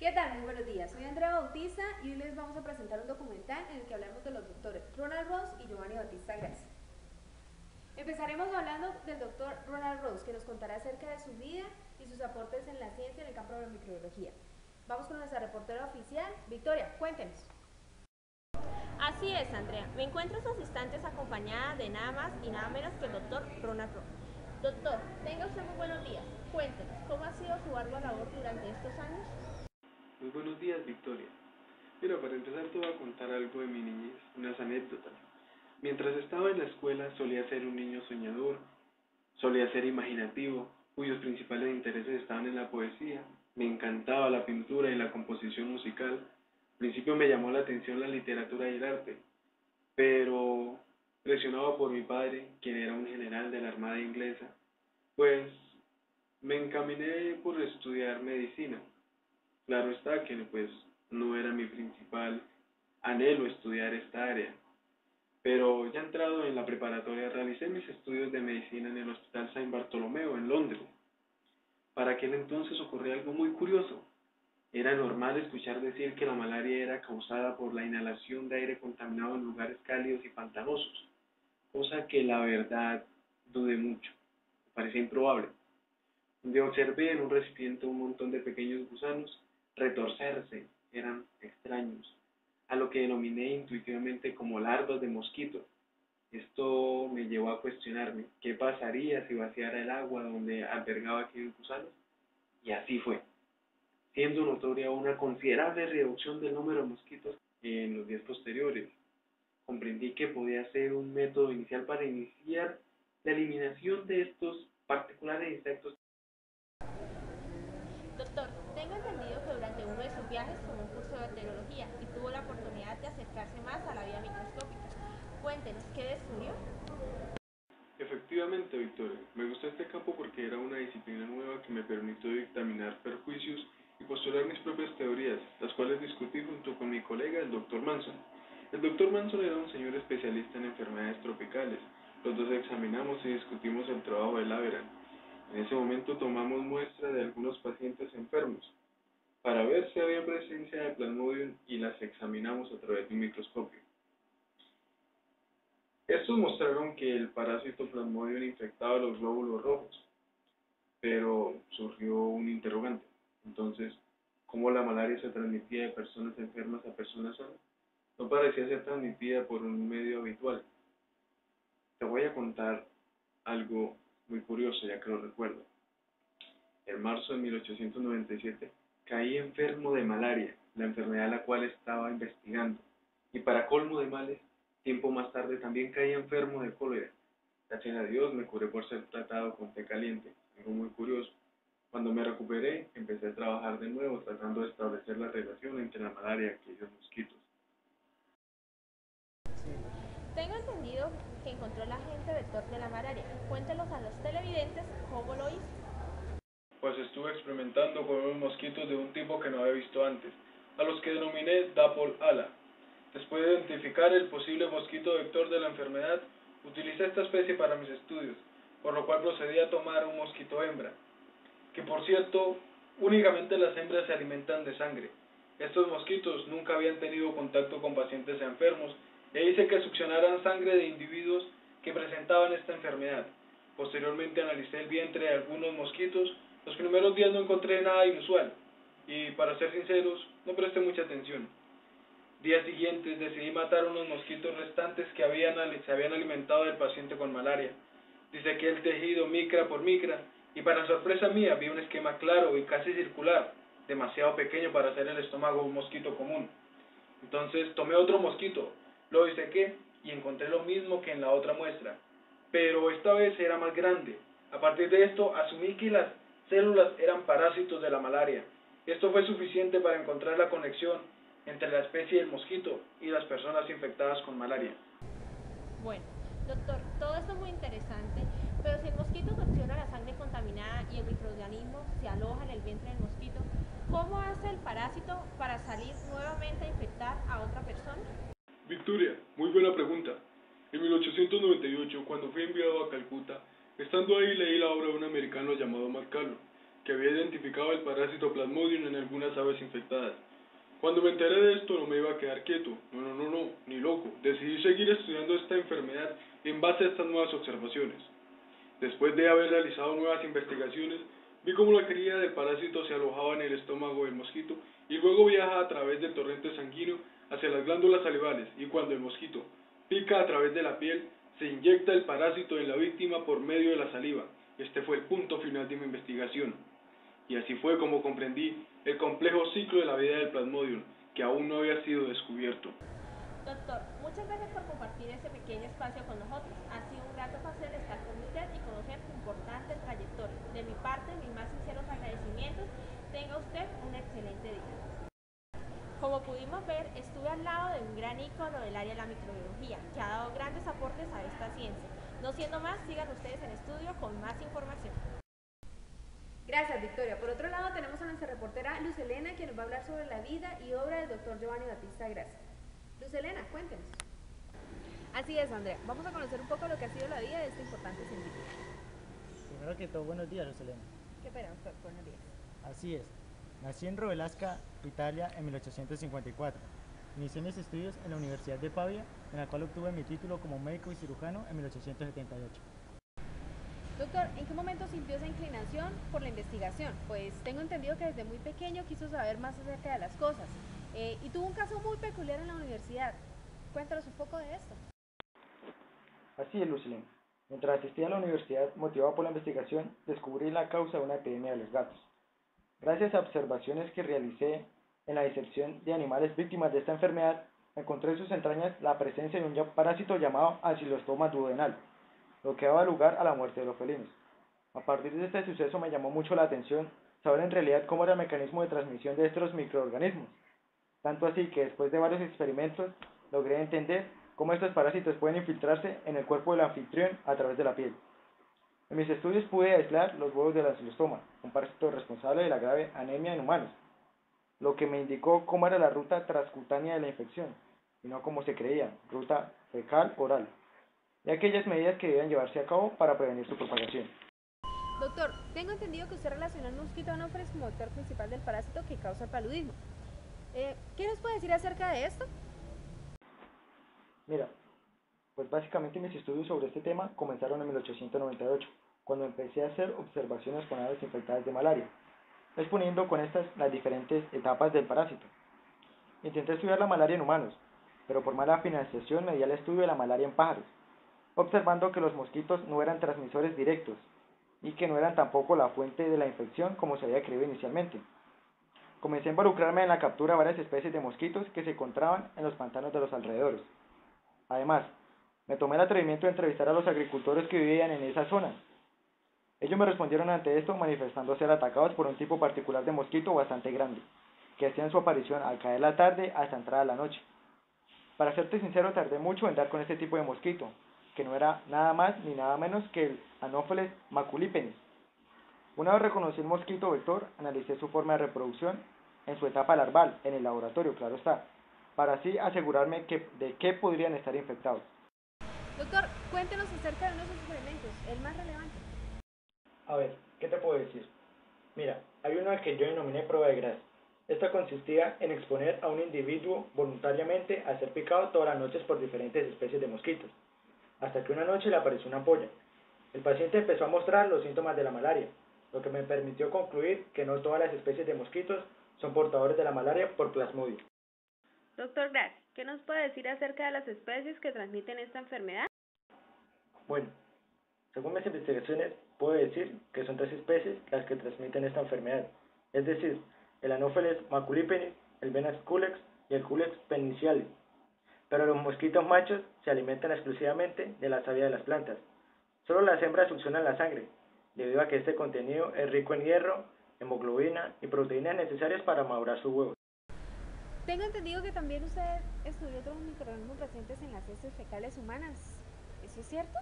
¿Qué tal? Muy buenos días. Soy Andrea Bautista y hoy les vamos a presentar un documental en el que hablamos de los doctores Ronald Rose y Giovanni Battista Grassi. Empezaremos hablando del doctor Ronald Rose, que nos contará acerca de su vida y sus aportes en la ciencia en el campo de la microbiología. Vamos con nuestra reportera oficial, Victoria, cuéntenos. Así es, Andrea. Me encuentro sus instantes acompañada de nada más y nada menos que el doctor Ronald Rose. Doctor, tenga usted muy buenos días. Cuéntenos, ¿cómo ha sido su ardua labor durante estos años? Muy buenos días, Victoria. Mira, para empezar te voy a contar algo de mi niñez, unas anécdotas. Mientras estaba en la escuela solía ser un niño soñador, solía ser imaginativo, cuyos principales intereses estaban en la poesía. Me encantaba la pintura y la composición musical. Al principio me llamó la atención la literatura y el arte, pero presionado por mi padre, quien era un general de la Armada inglesa, pues me encaminé por estudiar medicina. Claro está que pues no era mi principal anhelo estudiar esta área, pero ya entrado en la preparatoria realicé mis estudios de medicina en el Hospital Saint Bartolomeo en Londres. Para aquel entonces ocurría algo muy curioso. Era normal escuchar decir que la malaria era causada por la inhalación de aire contaminado en lugares cálidos y pantanosos, cosa que la verdad dudé mucho, me parecía improbable. Un día observé en un recipiente un montón de pequeños gusanos retorcerse, eran extraños, a lo que denominé intuitivamente como larvas de mosquito. Esto me llevó a cuestionarme qué pasaría si vaciara el agua donde albergaba aquellos gusanos, y así fue, siendo notoria una considerable reducción del número de mosquitos en los días posteriores. Comprendí que podía ser un método inicial para iniciar la eliminación de estos particulares insectos. Doctor, tengo entendido que durante uno de sus viajes tomó un curso de bacteriología y tuvo la oportunidad de acercarse más a la vida microscópica. Cuéntenos, ¿qué descubrió? Efectivamente, Victoria, me gustó este campo porque era una disciplina nueva que me permitió dictaminar perjuicios y postular mis propias teorías, las cuales discutí junto con mi colega, el Dr. Manson. El Dr. Manson era un señor especialista en enfermedades tropicales. Los dos examinamos y discutimos el trabajo de Laveran. En ese momento tomamos muestra de algunos pacientes enfermos para ver si había presencia de Plasmodium y las examinamos a través de un microscopio. Estos mostraron que el parásito Plasmodium infectaba los glóbulos rojos, pero surgió un interrogante. Entonces, ¿cómo la malaria se transmitía de personas enfermas a personas sanas? No parecía ser transmitida por un medio habitual. Te voy a contar algo muy curioso, ya que lo recuerdo. En marzo de 1897 caí enfermo de malaria, la enfermedad la cual estaba investigando, y para colmo de males, tiempo más tarde también caí enfermo de cólera. Gracias a Dios me curé por ser tratado con té caliente, algo muy curioso. Cuando me recuperé, empecé a trabajar de nuevo tratando de establecer la relación entre la malaria y aquellos mosquitos. Tengo entendido que encontró el agente vector de la malaria. Cuéntenos a los televidentes cómo lo hizo. Pues estuve experimentando con unos mosquitos de un tipo que no había visto antes, a los que denominé Dapol ala. Después de identificar el posible mosquito vector de la enfermedad, utilicé esta especie para mis estudios, por lo cual procedí a tomar un mosquito hembra, que por cierto, únicamente las hembras se alimentan de sangre. Estos mosquitos nunca habían tenido contacto con pacientes enfermos e hice que succionaran sangre de individuos que presentaban esta enfermedad. Posteriormente analicé el vientre de algunos mosquitos. Los primeros días no encontré nada inusual y, para ser sinceros, no presté mucha atención. Días siguientes decidí matar unos mosquitos restantes que se habían alimentado del paciente con malaria. Disequé el tejido micra por micra y, para sorpresa mía, vi un esquema claro y casi circular, demasiado pequeño para ser el estómago de un mosquito común. Entonces tomé otro mosquito, lo disequé y encontré lo mismo que en la otra muestra, pero esta vez era más grande. A partir de esto asumí que las células eran parásitos de la malaria. Esto fue suficiente para encontrar la conexión entre la especie del mosquito y las personas infectadas con malaria. Bueno, doctor, todo esto es muy interesante, pero si el mosquito succiona la sangre contaminada y el microorganismo se aloja en el vientre del mosquito, ¿cómo hace el parásito para salir nuevamente a infectar a otra persona? Victoria, muy buena pregunta. En 1898, cuando fui enviado a Calcuta, estando ahí leí la obra de un americano llamado McCallum. que había identificado el parásito Plasmodium en algunas aves infectadas. Cuando me enteré de esto no me iba a quedar quieto, no, ni loco. Decidí seguir estudiando esta enfermedad en base a estas nuevas observaciones. Después de haber realizado nuevas investigaciones, vi cómo la cría del parásito se alojaba en el estómago del mosquito y luego viaja a través del torrente sanguíneo hacia las glándulas salivales, y cuando el mosquito pica a través de la piel, se inyecta el parásito en la víctima por medio de la saliva. Este fue el punto final de mi investigación. Y así fue como comprendí el complejo ciclo de la vida del Plasmodium, que aún no había sido descubierto. Doctor, muchas gracias por compartir este pequeño espacio con nosotros. Ha sido un grato placer estar con usted y conocer su importante trayectoria. De mi parte, mis más sinceros agradecimientos. Tenga usted un excelente día. Como pudimos ver, estuve al lado de un gran ícono del área de la microbiología, que ha dado grandes aportes a esta ciencia. No siendo más, sigan ustedes en estudio con más información. Gracias, Victoria. Por otro lado, tenemos a nuestra reportera Luz Helena, quien nos va a hablar sobre la vida y obra del doctor Giovanni Battista Grassi. Luz Helena, cuéntenos. Así es, Andrea. Vamos a conocer un poco lo que ha sido la vida de este importante científico. Primero que todo, buenos días, Roselena. Qué pena, doctor. Buenos días. Así es. Nací en Rovelasca, Italia, en 1854. Inicié mis estudios en la Universidad de Pavia, en la cual obtuve mi título como médico y cirujano en 1878. Doctor, ¿en qué momento sintió esa inclinación por la investigación? Pues tengo entendido que desde muy pequeño quiso saber más acerca de las cosas. Y tuvo un caso muy peculiar en la universidad. Cuéntanos un poco de esto. Así es, Lucilene. Mientras asistía a la universidad, motivado por la investigación, descubrí la causa de una epidemia de los gatos. Gracias a observaciones que realicé en la disección de animales víctimas de esta enfermedad, encontré en sus entrañas la presencia de un parásito llamado Ancylostoma duodenal, lo que daba lugar a la muerte de los felinos. A partir de este suceso me llamó mucho la atención saber en realidad cómo era el mecanismo de transmisión de estos microorganismos. Tanto así que después de varios experimentos logré entender cómo estos parásitos pueden infiltrarse en el cuerpo del anfitrión a través de la piel. En mis estudios pude aislar los huevos del ancylostoma, un parásito responsable de la grave anemia en humanos, lo que me indicó cómo era la ruta transcutánea de la infección, y no como se creía, ruta fecal-oral, y aquellas medidas que debían llevarse a cabo para prevenir su propagación. Doctor, tengo entendido que usted relaciona al mosquito anófeles como vector principal del parásito que causa el paludismo. ¿Qué nos puede decir acerca de esto? Mira, pues básicamente mis estudios sobre este tema comenzaron en 1898, cuando empecé a hacer observaciones con aves infectadas de malaria, exponiendo con estas las diferentes etapas del parásito. Intenté estudiar la malaria en humanos, pero por mala financiación me di al estudio de la malaria en pájaros, observando que los mosquitos no eran transmisores directos y que no eran tampoco la fuente de la infección como se había creído inicialmente. Comencé a involucrarme en la captura de varias especies de mosquitos que se encontraban en los pantanos de los alrededores. Además, me tomé el atrevimiento de entrevistar a los agricultores que vivían en esa zona. Ellos me respondieron ante esto manifestando ser atacados por un tipo particular de mosquito bastante grande, que hacían su aparición al caer la tarde hasta entrada la noche. Para serte sincero, tardé mucho en dar con este tipo de mosquito, que no era nada más ni nada menos que el Anopheles maculipennis. Una vez reconocí el mosquito vector, analicé su forma de reproducción en su etapa larval, en el laboratorio, claro está, para así asegurarme de qué podrían estar infectados. Doctor, cuéntenos acerca de uno de sus experimentos, el más relevante. A ver, ¿qué te puedo decir? Mira, hay una que yo denominé prueba de Grassi. Esta consistía en exponer a un individuo voluntariamente a ser picado todas las noches por diferentes especies de mosquitos, hasta que una noche le apareció una ampolla. El paciente empezó a mostrar los síntomas de la malaria, lo que me permitió concluir que no todas las especies de mosquitos son portadores de la malaria por Plasmodium. Doctor Grassi, ¿qué nos puede decir acerca de las especies que transmiten esta enfermedad? Bueno, según mis investigaciones, puedo decir que son 3 especies las que transmiten esta enfermedad, es decir, el Anopheles maculipennis, el Venax culex y el Culex perniciale. Pero los mosquitos machos se alimentan exclusivamente de la savia de las plantas. Solo las hembras succionan la sangre, debido a que este contenido es rico en hierro, hemoglobina y proteínas necesarias para madurar sus huevos. Tengo entendido que también usted estudió otros microorganismos presentes en las heces fecales humanas. ¿Eso es cierto?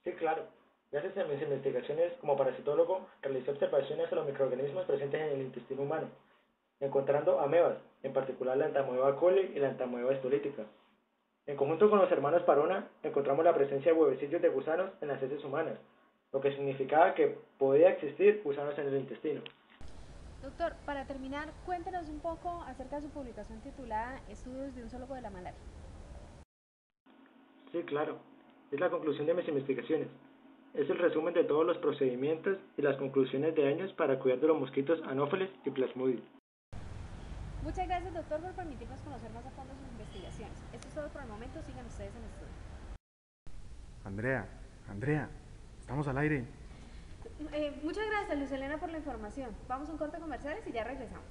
Sí, claro. Gracias a mis investigaciones como parasitólogo, realicé observaciones a los microorganismos presentes en el intestino humano, encontrando amebas, en particular la Entamoeba coli y la Entamoeba histolítica. En conjunto con los hermanos Parona, encontramos la presencia de huevecillos de gusanos en las heces humanas, lo que significaba que podía existir gusanos en el intestino. Doctor, para terminar, cuéntenos un poco acerca de su publicación titulada Estudios de un zoólogo de la malaria. Sí, claro. Es la conclusión de mis investigaciones. Es el resumen de todos los procedimientos y las conclusiones de años para cuidar de los mosquitos Anopheles y Plasmodium. Muchas gracias, doctor, por permitirnos conocer más a fondo sus investigaciones. Esto es todo por el momento. Sigan ustedes en el estudio. Andrea, estamos al aire. Muchas gracias, Luz Helena, por la información. Vamos a un corte comerciales y ya regresamos.